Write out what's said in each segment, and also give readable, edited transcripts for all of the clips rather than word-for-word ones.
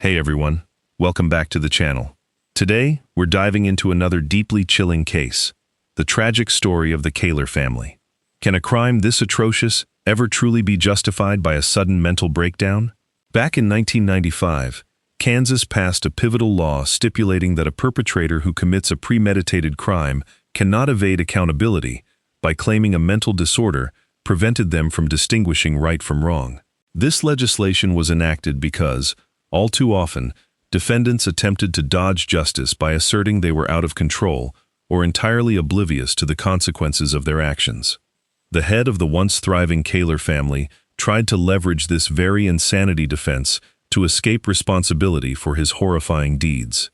Hey everyone, welcome back to the channel. Today, we're diving into another deeply chilling case, the tragic story of the Kahler family. Can a crime this atrocious ever truly be justified by a sudden mental breakdown? Back in 1995, Kansas passed a pivotal law stipulating that a perpetrator who commits a premeditated crime cannot evade accountability by claiming a mental disorder prevented them from distinguishing right from wrong. This legislation was enacted because, all too often, defendants attempted to dodge justice by asserting they were out of control or entirely oblivious to the consequences of their actions. The head of the once thriving Kahler family tried to leverage this very insanity defense to escape responsibility for his horrifying deeds.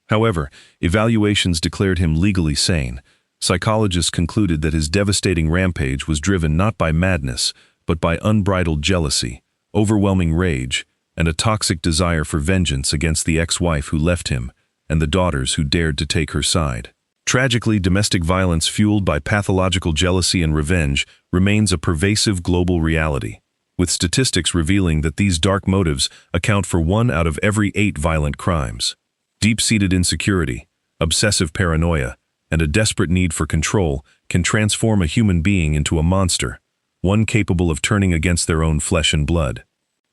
However, evaluations declared him legally sane. Psychologists concluded that his devastating rampage was driven not by madness, but by unbridled jealousy, overwhelming rage, and a toxic desire for vengeance against the ex-wife who left him and the daughters who dared to take her side. Tragically, domestic violence fueled by pathological jealousy and revenge remains a pervasive global reality, with statistics revealing that these dark motives account for 1 out of every 8 violent crimes. Deep-seated insecurity, obsessive paranoia, and a desperate need for control can transform a human being into a monster, one capable of turning against their own flesh and blood.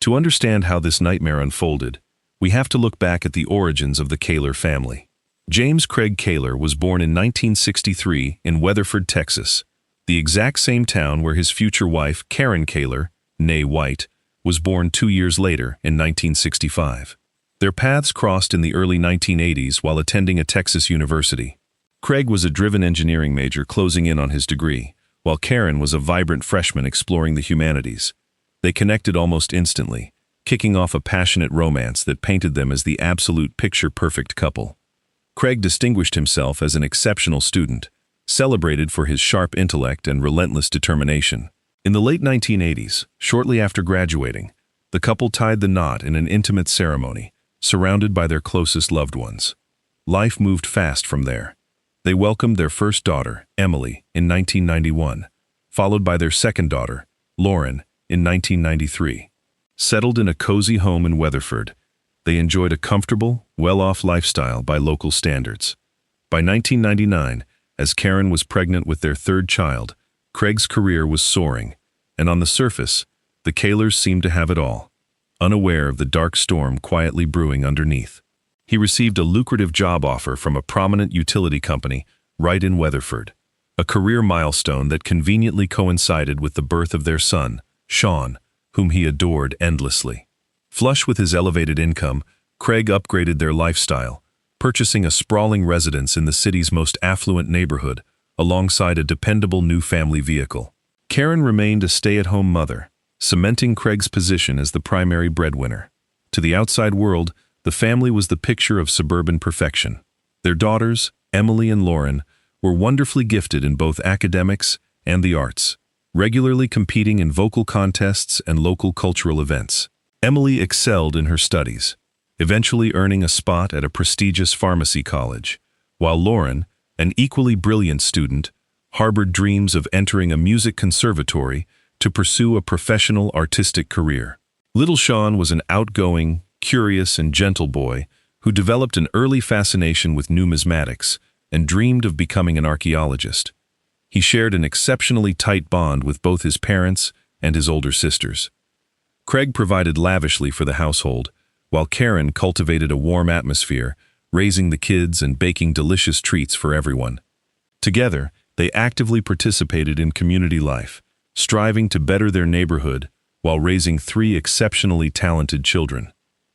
To understand how this nightmare unfolded, we have to look back at the origins of the Kahler family. James Craig Kahler was born in 1963 in Weatherford, Texas, the exact same town where his future wife, Karen Kahler, née White, was born 2 years later in 1965. Their paths crossed in the early 1980s while attending a Texas university. Craig was a driven engineering major closing in on his degree, while Karen was a vibrant freshman exploring the humanities. They connected almost instantly, kicking off a passionate romance that painted them as the absolute picture-perfect couple. Craig distinguished himself as an exceptional student, celebrated for his sharp intellect and relentless determination. In the late 1980s, shortly after graduating, the couple tied the knot in an intimate ceremony, surrounded by their closest loved ones. Life moved fast from there. They welcomed their first daughter, Emily, in 1991, followed by their second daughter, Lauren, in 1993. Settled in a cozy home in Weatherford, they enjoyed a comfortable, well-off lifestyle by local standards. By 1999, as Karen was pregnant with their third child, Craig's career was soaring, and on the surface, the Kahlers seemed to have it all, unaware of the dark storm quietly brewing underneath. He received a lucrative job offer from a prominent utility company right in Weatherford, a career milestone that conveniently coincided with the birth of their son, Sean, whom he adored endlessly. Flush with his elevated income, Craig upgraded their lifestyle, purchasing a sprawling residence in the city's most affluent neighborhood, alongside a dependable new family vehicle. Karen remained a stay-at-home mother, cementing Craig's position as the primary breadwinner. To the outside world, the family was the picture of suburban perfection. Their daughters, Emily and Lauren, were wonderfully gifted in both academics and the arts, regularly competing in vocal contests and local cultural events. Emily excelled in her studies, eventually earning a spot at a prestigious pharmacy college, while Lauren, an equally brilliant student, harbored dreams of entering a music conservatory to pursue a professional artistic career. Little Sean was an outgoing, curious, and gentle boy who developed an early fascination with numismatics and dreamed of becoming an archaeologist. He shared an exceptionally tight bond with both his parents and his older sisters. Craig provided lavishly for the household, while Karen cultivated a warm atmosphere, raising the kids and baking delicious treats for everyone. Together, they actively participated in community life, striving to better their neighborhood while raising 3 exceptionally talented children.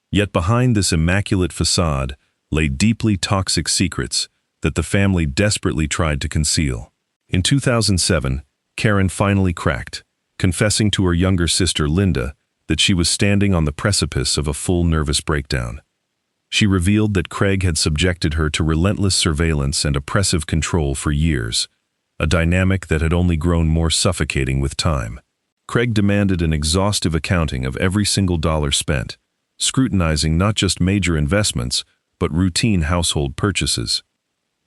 Yet behind this immaculate facade lay deeply toxic secrets that the family desperately tried to conceal. In 2007, Karen finally cracked, confessing to her younger sister Linda that she was standing on the precipice of a full nervous breakdown. She revealed that Craig had subjected her to relentless surveillance and oppressive control for years, a dynamic that had only grown more suffocating with time. Craig demanded an exhaustive accounting of every single dollar spent, scrutinizing not just major investments, but routine household purchases.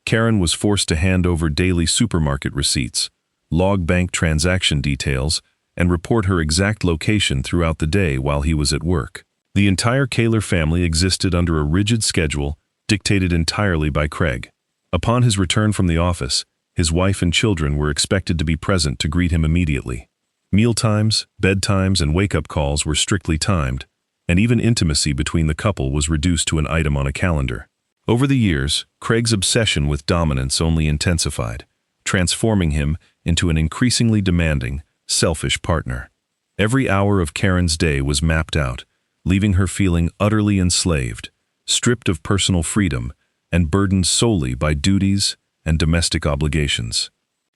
Karen was forced to hand over daily supermarket receipts, log bank transaction details, and report her exact location throughout the day while he was at work. The entire Kahler family existed under a rigid schedule dictated entirely by Craig. Upon his return from the office, his wife and children were expected to be present to greet him immediately. Mealtimes, bedtimes, and wake-up calls were strictly timed, and even intimacy between the couple was reduced to an item on a calendar. Over the years, Craig's obsession with dominance only intensified, transforming him into an increasingly demanding, selfish partner. Every hour of Karen's day was mapped out, leaving her feeling utterly enslaved, stripped of personal freedom, and burdened solely by duties and domestic obligations.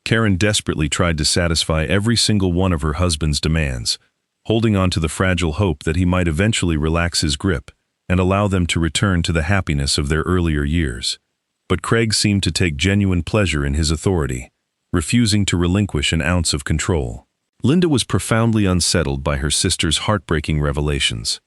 Karen desperately tried to satisfy every single one of her husband's demands, holding on to the fragile hope that he might eventually relax his grip and allow them to return to the happiness of their earlier years. But Craig seemed to take genuine pleasure in his authority, refusing to relinquish an ounce of control. Linda was profoundly unsettled by her sister's heartbreaking revelations.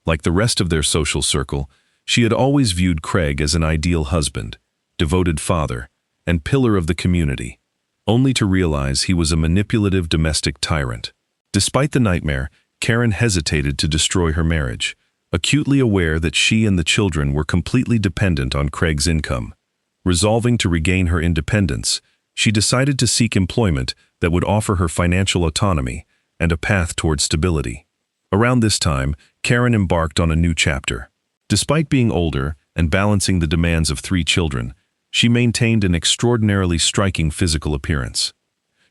Like the rest of their social circle, she had always viewed Craig as an ideal husband, devoted father, and pillar of the community, only to realize he was a manipulative domestic tyrant. Despite the nightmare, Karen hesitated to destroy her marriage, acutely aware that she and the children were completely dependent on Craig's income. Resolving to regain her independence, she decided to seek employment that would offer her financial autonomy and a path toward stability. Around this time, Karen embarked on a new chapter. Despite being older and balancing the demands of 3 children, she maintained an extraordinarily striking physical appearance.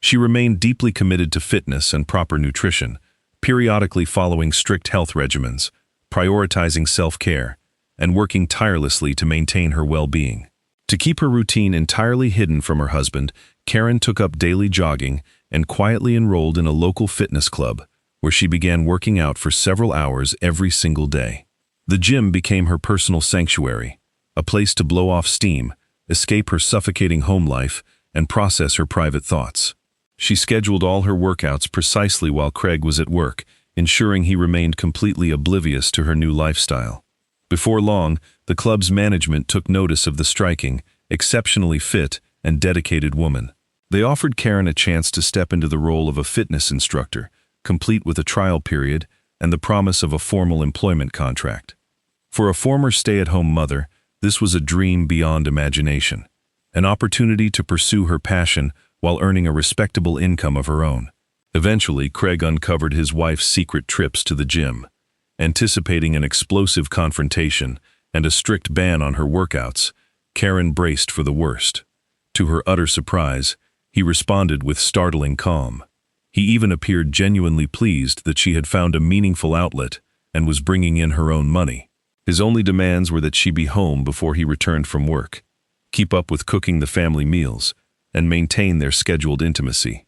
She remained deeply committed to fitness and proper nutrition, periodically following strict health regimens, prioritizing self-care, and working tirelessly to maintain her well-being. To keep her routine entirely hidden from her husband, Karen took up daily jogging and quietly enrolled in a local fitness club, where she began working out for several hours every single day. The gym became her personal sanctuary, a place to blow off steam, escape her suffocating home life, and process her private thoughts. She scheduled all her workouts precisely while Craig was at work, ensuring he remained completely oblivious to her new lifestyle. Before long, the club's management took notice of the striking, exceptionally fit, and dedicated woman. They offered Karen a chance to step into the role of a fitness instructor, complete with a trial period and the promise of a formal employment contract. For a former stay-at-home mother, this was a dream beyond imagination, an opportunity to pursue her passion while earning a respectable income of her own. Eventually, Craig uncovered his wife's secret trips to the gym. Anticipating an explosive confrontation and a strict ban on her workouts, Karen braced for the worst. To her utter surprise, he responded with startling calm. He even appeared genuinely pleased that she had found a meaningful outlet and was bringing in her own money. His only demands were that she be home before he returned from work, keep up with cooking the family meals, and maintain their scheduled intimacy.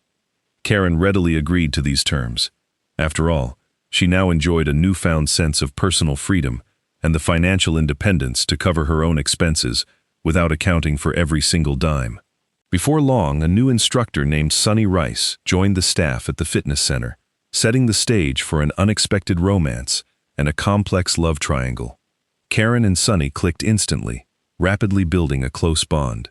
Karen readily agreed to these terms. After all, she now enjoyed a newfound sense of personal freedom and the financial independence to cover her own expenses without accounting for every single dime. Before long, a new instructor named Sonny Rice joined the staff at the fitness center, setting the stage for an unexpected romance and a complex love triangle. Karen and Sonny clicked instantly, rapidly building a close bond.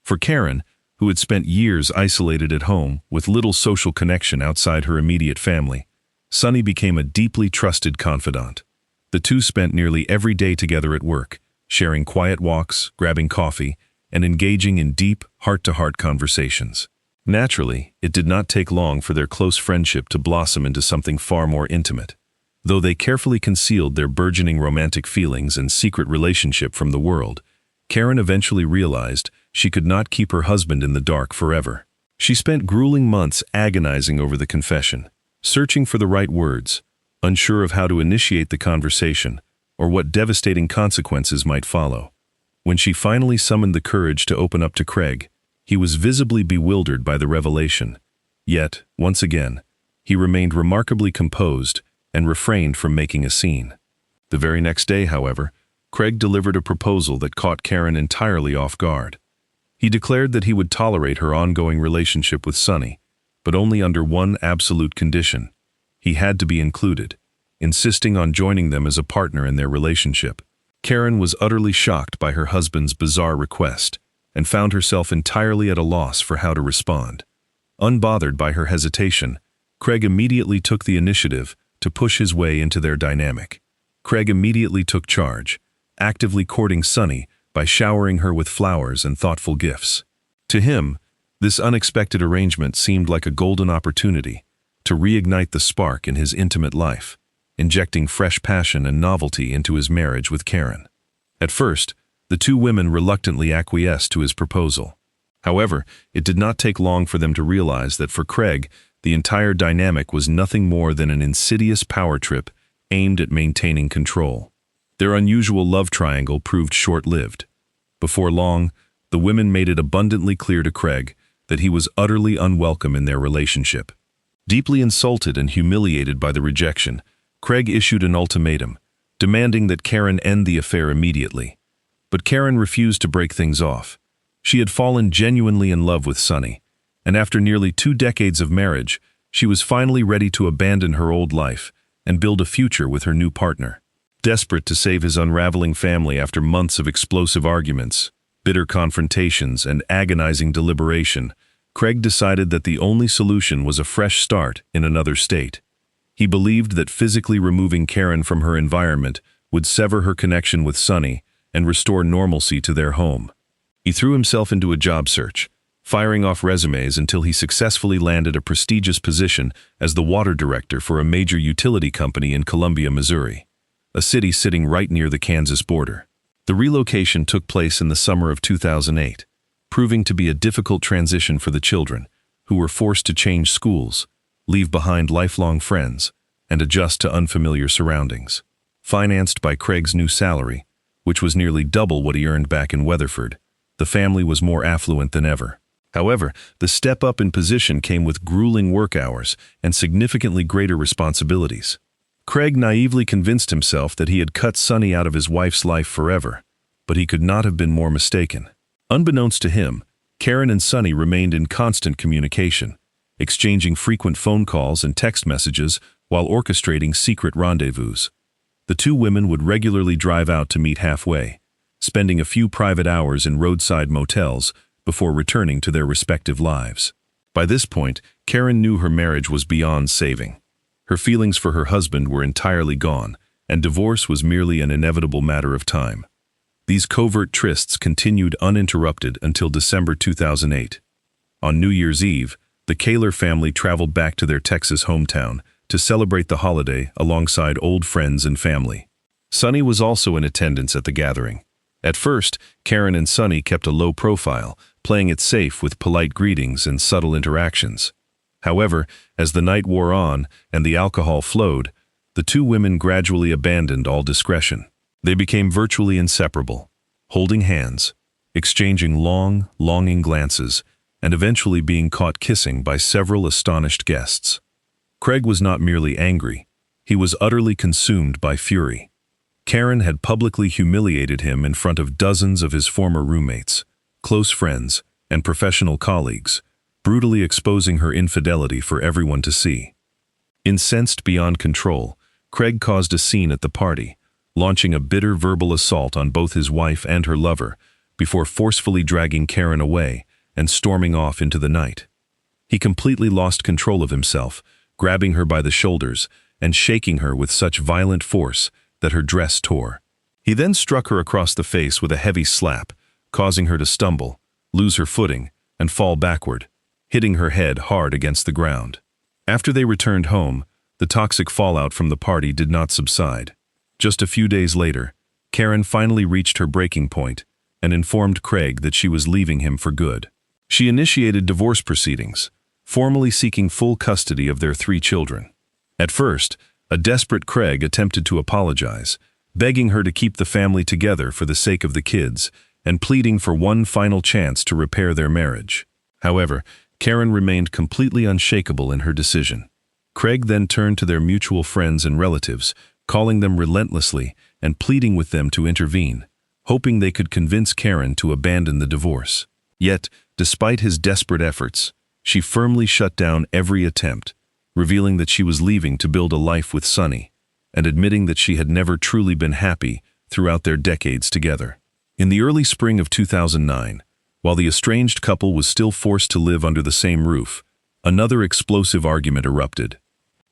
For Karen, who had spent years isolated at home with little social connection outside her immediate family, Sonny became a deeply trusted confidant. The two spent nearly every day together at work, sharing quiet walks, grabbing coffee, and engaging in deep, heart-to-heart conversations. Naturally, it did not take long for their close friendship to blossom into something far more intimate. Though they carefully concealed their burgeoning romantic feelings and secret relationship from the world, Karen eventually realized she could not keep her husband in the dark forever. She spent grueling months agonizing over the confession, searching for the right words, unsure of how to initiate the conversation or what devastating consequences might follow. When she finally summoned the courage to open up to Craig, he was visibly bewildered by the revelation. Yet, once again, he remained remarkably composed and refrained from making a scene. The very next day, however, Craig delivered a proposal that caught Karen entirely off guard. He declared that he would tolerate her ongoing relationship with Sonny, but only under one absolute condition. He had to be included, insisting on joining them as a partner in their relationship. Karen was utterly shocked by her husband's bizarre request and found herself entirely at a loss for how to respond. Unbothered by her hesitation, Craig immediately took the initiative to push his way into their dynamic. Craig immediately took charge, actively courting Sunny by showering her with flowers and thoughtful gifts. To him, this unexpected arrangement seemed like a golden opportunity to reignite the spark in his intimate life, injecting fresh passion and novelty into his marriage with Karen. At first, the two women reluctantly acquiesced to his proposal. However, it did not take long for them to realize that for Craig, the entire dynamic was nothing more than an insidious power trip aimed at maintaining control. Their unusual love triangle proved short-lived. Before long, the women made it abundantly clear to Craig that he was utterly unwelcome in their relationship. Deeply insulted and humiliated by the rejection, Craig issued an ultimatum, demanding that Karen end the affair immediately. But Karen refused to break things off. She had fallen genuinely in love with Sunny, and after nearly 2 decades of marriage, she was finally ready to abandon her old life and build a future with her new partner. Desperate to save his unraveling family after months of explosive arguments, bitter confrontations, and agonizing deliberation, Craig decided that the only solution was a fresh start in another state. He believed that physically removing Karen from her environment would sever her connection with Sunny and restore normalcy to their home. He threw himself into a job search, firing off resumes until he successfully landed a prestigious position as the water director for a major utility company in Columbia, Missouri, a city sitting right near the Kansas border. The relocation took place in the summer of 2008, proving to be a difficult transition for the children, who were forced to change schools, leave behind lifelong friends, and adjust to unfamiliar surroundings. Financed by Craig's new salary, which was nearly double what he earned back in Weatherford, the family was more affluent than ever. However, the step up in position came with grueling work hours and significantly greater responsibilities. Craig naively convinced himself that he had cut Sunny out of his wife's life forever, but he could not have been more mistaken. Unbeknownst to him, Karen and Sunny remained in constant communication, exchanging frequent phone calls and text messages while orchestrating secret rendezvous. The two women would regularly drive out to meet halfway, spending a few private hours in roadside motels before returning to their respective lives. By this point, Karen knew her marriage was beyond saving. Her feelings for her husband were entirely gone, and divorce was merely an inevitable matter of time. These covert trysts continued uninterrupted until December 2008. On New Year's Eve, the Kahler family traveled back to their Texas hometown to celebrate the holiday alongside old friends and family. Sunny was also in attendance at the gathering. At first, Karen and Sunny kept a low profile, playing it safe with polite greetings and subtle interactions. However, as the night wore on and the alcohol flowed, the two women gradually abandoned all discretion. They became virtually inseparable, holding hands, exchanging long, longing glances, and eventually being caught kissing by several astonished guests. Craig was not merely angry, he was utterly consumed by fury. Karen had publicly humiliated him in front of dozens of his former roommates, close friends, and professional colleagues, brutally exposing her infidelity for everyone to see. Incensed beyond control, Craig caused a scene at the party, launching a bitter verbal assault on both his wife and her lover, before forcefully dragging Karen away and storming off into the night. He completely lost control of himself, grabbing her by the shoulders and shaking her with such violent force that her dress tore. He then struck her across the face with a heavy slap, causing her to stumble, lose her footing, and fall backward, hitting her head hard against the ground. After they returned home, the toxic fallout from the party did not subside. Just a few days later, Karen finally reached her breaking point and informed Craig that she was leaving him for good. She initiated divorce proceedings, formally seeking full custody of their 3 children. At first, a desperate Craig attempted to apologize, begging her to keep the family together for the sake of the kids and pleading for one final chance to repair their marriage. However, Karen remained completely unshakable in her decision. Craig then turned to their mutual friends and relatives, calling them relentlessly and pleading with them to intervene, hoping they could convince Karen to abandon the divorce. Yet, despite his desperate efforts, she firmly shut down every attempt, revealing that she was leaving to build a life with Sunny, and admitting that she had never truly been happy throughout their decades together. In the early spring of 2009, while the estranged couple was still forced to live under the same roof, another explosive argument erupted.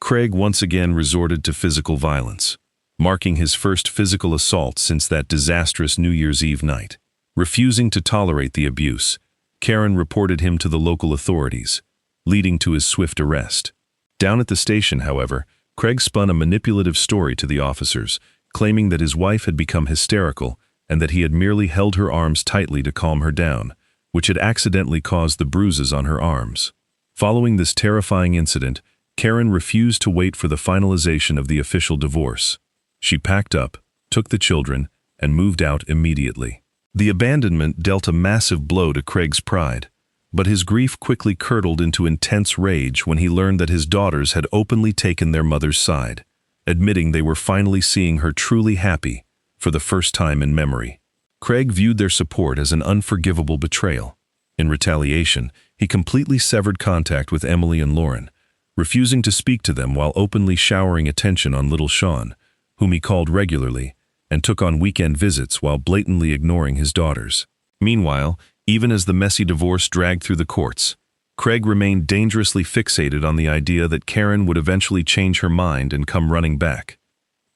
Craig once again resorted to physical violence. marking his first physical assault since that disastrous New Year's Eve night. Refusing to tolerate the abuse, Karen reported him to the local authorities, leading to his swift arrest. Down at the station, however, Craig spun a manipulative story to the officers, claiming that his wife had become hysterical and that he had merely held her arms tightly to calm her down, which had accidentally caused the bruises on her arms. Following this terrifying incident, Karen refused to wait for the finalization of the official divorce. She packed up, took the children, and moved out immediately. The abandonment dealt a massive blow to Craig's pride, but his grief quickly curdled into intense rage when he learned that his daughters had openly taken their mother's side, admitting they were finally seeing her truly happy for the first time in memory. Craig viewed their support as an unforgivable betrayal. In retaliation, he completely severed contact with Emily and Lauren, refusing to speak to them while openly showering attention on little Sean, whom he called regularly, and took on weekend visits while blatantly ignoring his daughters. Meanwhile, even as the messy divorce dragged through the courts, Craig remained dangerously fixated on the idea that Karen would eventually change her mind and come running back.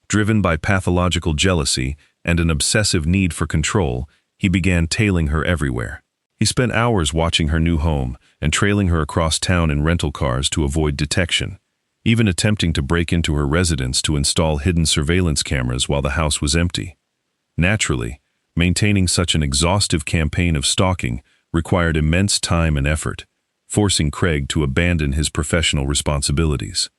Driven by pathological jealousy and an obsessive need for control, he began tailing her everywhere. He spent hours watching her new home and trailing her across town in rental cars to avoid detection, even attempting to break into her residence to install hidden surveillance cameras while the house was empty. Naturally, maintaining such an exhaustive campaign of stalking required immense time and effort, forcing Craig to abandon his professional responsibilities.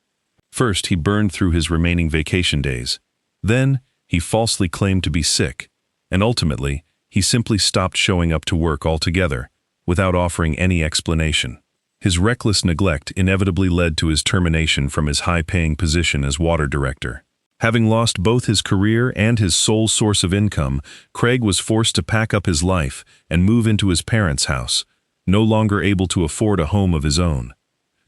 First, he burned through his remaining vacation days. Then, he falsely claimed to be sick, and ultimately, he simply stopped showing up to work altogether, without offering any explanation. His reckless neglect inevitably led to his termination from his high-paying position as water director. Having lost both his career and his sole source of income, Craig was forced to pack up his life and move into his parents' house, no longer able to afford a home of his own.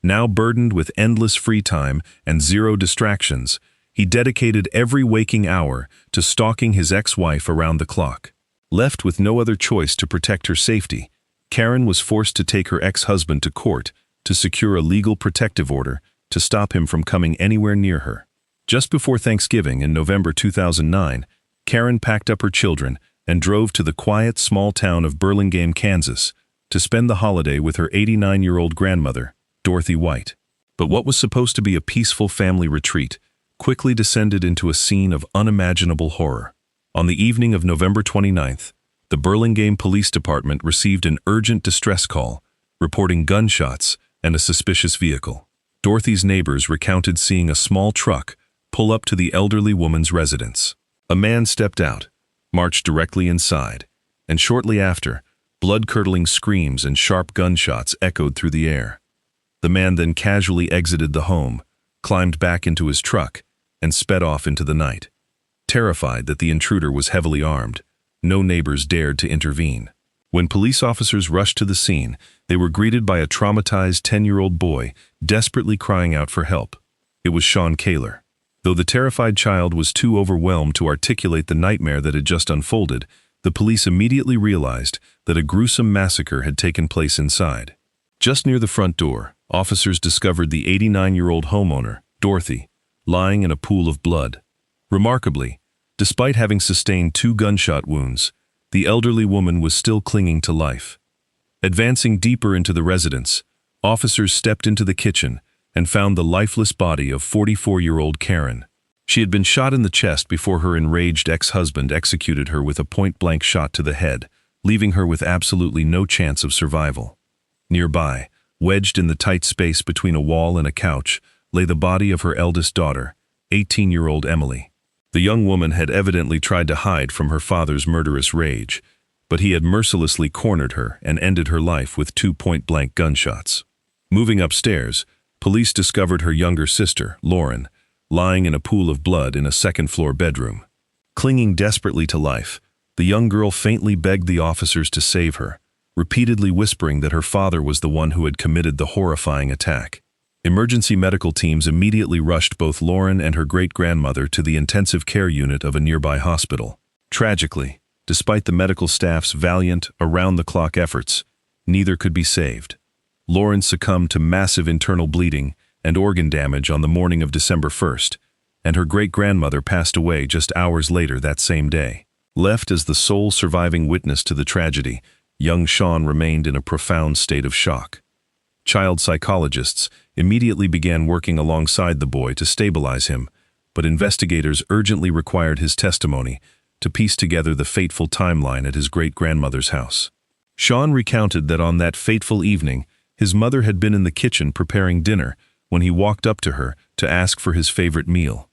Now burdened with endless free time and zero distractions, he dedicated every waking hour to stalking his ex-wife around the clock. Left with no other choice to protect her safety, Karen was forced to take her ex-husband to court to secure a legal protective order to stop him from coming anywhere near her. Just before Thanksgiving in November 2009, Karen packed up her children and drove to the quiet small town of Burlingame, Kansas, to spend the holiday with her 89-year-old grandmother, Dorothy White. But what was supposed to be a peaceful family retreat quickly descended into a scene of unimaginable horror. On the evening of November 29th, the Burlingame Police Department received an urgent distress call, reporting gunshots and a suspicious vehicle. Dorothy's neighbors recounted seeing a small truck pull up to the elderly woman's residence. A man stepped out, marched directly inside, and shortly after, blood-curdling screams and sharp gunshots echoed through the air. The man then casually exited the home, climbed back into his truck, and sped off into the night. Terrified that the intruder was heavily armed, no neighbors dared to intervene. When police officers rushed to the scene, they were greeted by a traumatized 10-year-old boy desperately crying out for help. It was Sean Kahler. Though the terrified child was too overwhelmed to articulate the nightmare that had just unfolded, the police immediately realized that a gruesome massacre had taken place inside. Just near the front door, officers discovered the 89-year-old homeowner, Dorothy, lying in a pool of blood. Remarkably, despite having sustained 2 gunshot wounds, the elderly woman was still clinging to life. Advancing deeper into the residence, officers stepped into the kitchen and found the lifeless body of 44-year-old Karen. She had been shot in the chest before her enraged ex-husband executed her with a point-blank shot to the head, leaving her with absolutely no chance of survival. Nearby, wedged in the tight space between a wall and a couch, lay the body of her eldest daughter, 18-year-old Emily. The young woman had evidently tried to hide from her father's murderous rage, but he had mercilessly cornered her and ended her life with 2 point-blank gunshots. Moving upstairs, police discovered her younger sister, Lauren, lying in a pool of blood in a second-floor bedroom. Clinging desperately to life, the young girl faintly begged the officers to save her, repeatedly whispering that her father was the one who had committed the horrifying attack. Emergency medical teams immediately rushed both Lauren and her great-grandmother to the intensive care unit of a nearby hospital. Tragically, despite the medical staff's valiant, around-the-clock efforts, neither could be saved. Lauren succumbed to massive internal bleeding and organ damage on the morning of December 1st, and her great-grandmother passed away just hours later that same day. Left as the sole surviving witness to the tragedy, young Sean remained in a profound state of shock. Child psychologists immediately began working alongside the boy to stabilize him, but investigators urgently required his testimony to piece together the fateful timeline at his great-grandmother's house. Sean recounted that on that fateful evening, his mother had been in the kitchen preparing dinner when he walked up to her to ask for his favorite meal.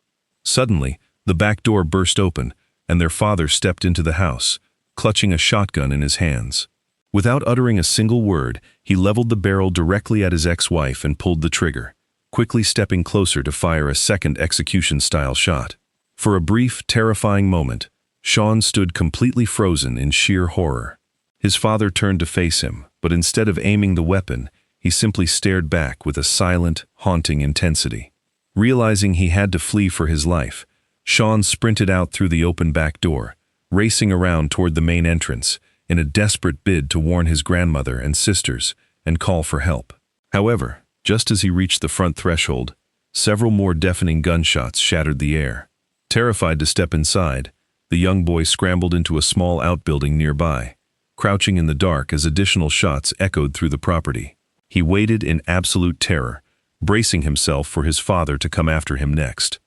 Suddenly, the back door burst open, and their father stepped into the house, clutching a shotgun in his hands. Without uttering a single word, he leveled the barrel directly at his ex-wife and pulled the trigger, quickly stepping closer to fire a second execution-style shot. For a brief, terrifying moment, Sean stood completely frozen in sheer horror. His father turned to face him, but instead of aiming the weapon, he simply stared back with a silent, haunting intensity. Realizing he had to flee for his life, Sean sprinted out through the open back door, racing around toward the main entrance in a desperate bid to warn his grandmother and sisters and call for help. However, just as he reached the front threshold, several more deafening gunshots shattered the air. Terrified to step inside, the young boy scrambled into a small outbuilding nearby, crouching in the dark as additional shots echoed through the property. He waited in absolute terror, bracing himself for his father to come after him next.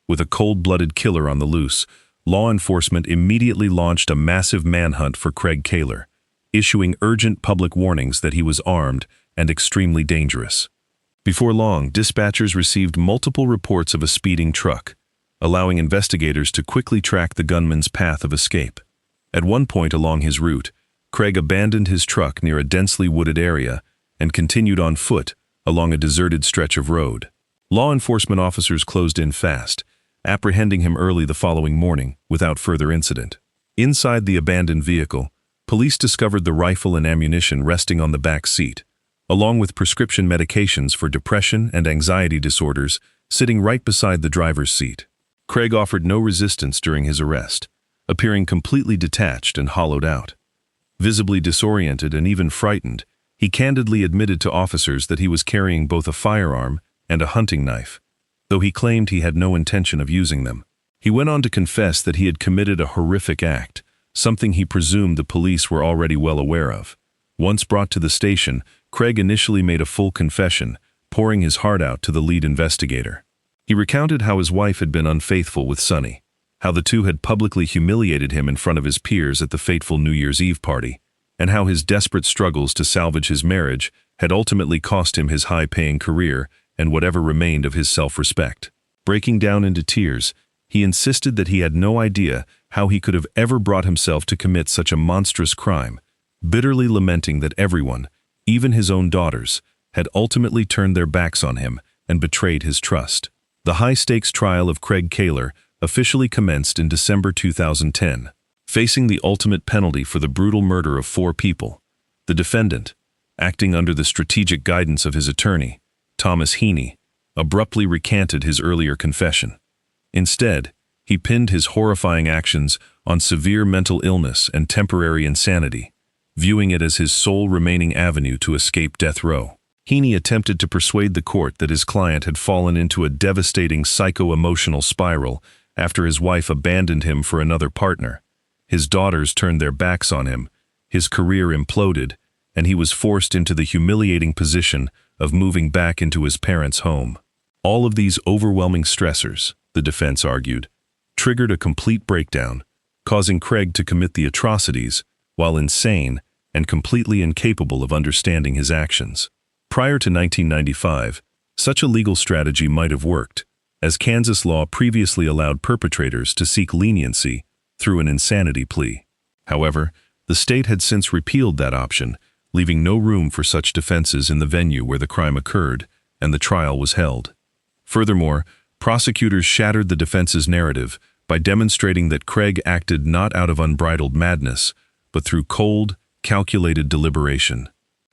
With a cold-blooded killer on the loose, law enforcement immediately launched a massive manhunt for Craig Kahler, issuing urgent public warnings that he was armed and extremely dangerous. Before long, dispatchers received multiple reports of a speeding truck, allowing investigators to quickly track the gunman's path of escape. At one point along his route, Craig abandoned his truck near a densely wooded area and continued on foot along a deserted stretch of road. Law enforcement officers closed in fast, apprehending him early the following morning without further incident. Inside the abandoned vehicle, police discovered the rifle and ammunition resting on the back seat, along with prescription medications for depression and anxiety disorders sitting right beside the driver's seat. Craig offered no resistance during his arrest, appearing completely detached and hollowed out. Visibly disoriented and even frightened, he candidly admitted to officers that he was carrying both a firearm and a hunting knife, though he claimed he had no intention of using them. He went on to confess that he had committed a horrific act, something he presumed the police were already well aware of. Once brought to the station, Craig initially made a full confession, pouring his heart out to the lead investigator. He recounted how his wife had been unfaithful with Sonny, how the two had publicly humiliated him in front of his peers at the fateful New Year's Eve party, and how his desperate struggles to salvage his marriage had ultimately cost him his high-paying career and whatever remained of his self-respect. Breaking down into tears, he insisted that he had no idea how he could have ever brought himself to commit such a monstrous crime, bitterly lamenting that everyone, even his own daughters, had ultimately turned their backs on him and betrayed his trust. The high-stakes trial of Craig Kahler officially commenced in December 2010. Facing the ultimate penalty for the brutal murder of 4 people, the defendant, acting under the strategic guidance of his attorney, Thomas Heaney, abruptly recanted his earlier confession. Instead, he pinned his horrifying actions on severe mental illness and temporary insanity, viewing it as his sole remaining avenue to escape death row. Heaney attempted to persuade the court that his client had fallen into a devastating psycho-emotional spiral after his wife abandoned him for another partner. His daughters turned their backs on him, his career imploded, and he was forced into the humiliating position of moving back into his parents' home. All of these overwhelming stressors, the defense argued, triggered a complete breakdown, causing Craig to commit the atrocities while insane and completely incapable of understanding his actions. Prior to 1995, such a legal strategy might have worked, as Kansas law previously allowed perpetrators to seek leniency through an insanity plea. However, the state had since repealed that option, leaving no room for such defenses in the venue where the crime occurred and the trial was held. Furthermore, prosecutors shattered the defense's narrative by demonstrating that Craig acted not out of unbridled madness, but through cold, calculated deliberation.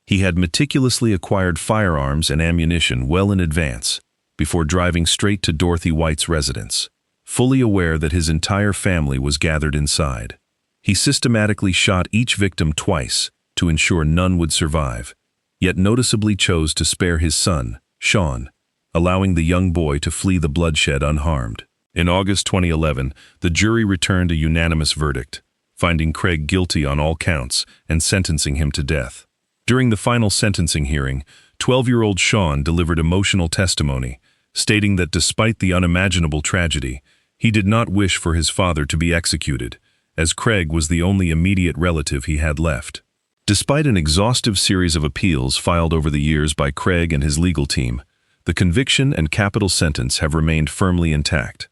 He had meticulously acquired firearms and ammunition well in advance, before driving straight to Dorothy White's residence, fully aware that his entire family was gathered inside. He systematically shot each victim twice to ensure none would survive, yet noticeably chose to spare his son, Sean, allowing the young boy to flee the bloodshed unharmed. In August 2011, the jury returned a unanimous verdict, finding Craig guilty on all counts and sentencing him to death. During the final sentencing hearing, 12-year-old Sean delivered emotional testimony, stating that despite the unimaginable tragedy, he did not wish for his father to be executed, as Craig was the only immediate relative he had left. Despite an exhaustive series of appeals filed over the years by Craig and his legal team, the conviction and capital sentence have remained firmly intact.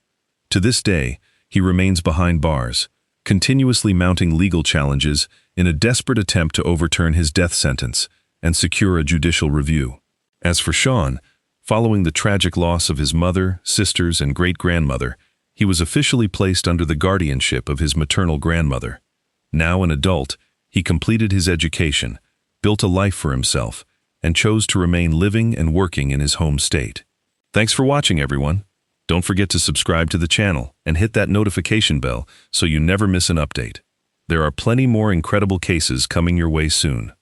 To this day, he remains behind bars, continuously mounting legal challenges in a desperate attempt to overturn his death sentence and secure a judicial review. As for Sean, following the tragic loss of his mother, sisters, and great-grandmother, he was officially placed under the guardianship of his maternal grandmother. Now an adult, he completed his education, built a life for himself, and chose to remain living and working in his home state. Thanks for watching, everyone. Don't forget to subscribe to the channel and hit that notification bell so you never miss an update. There are plenty more incredible cases coming your way soon.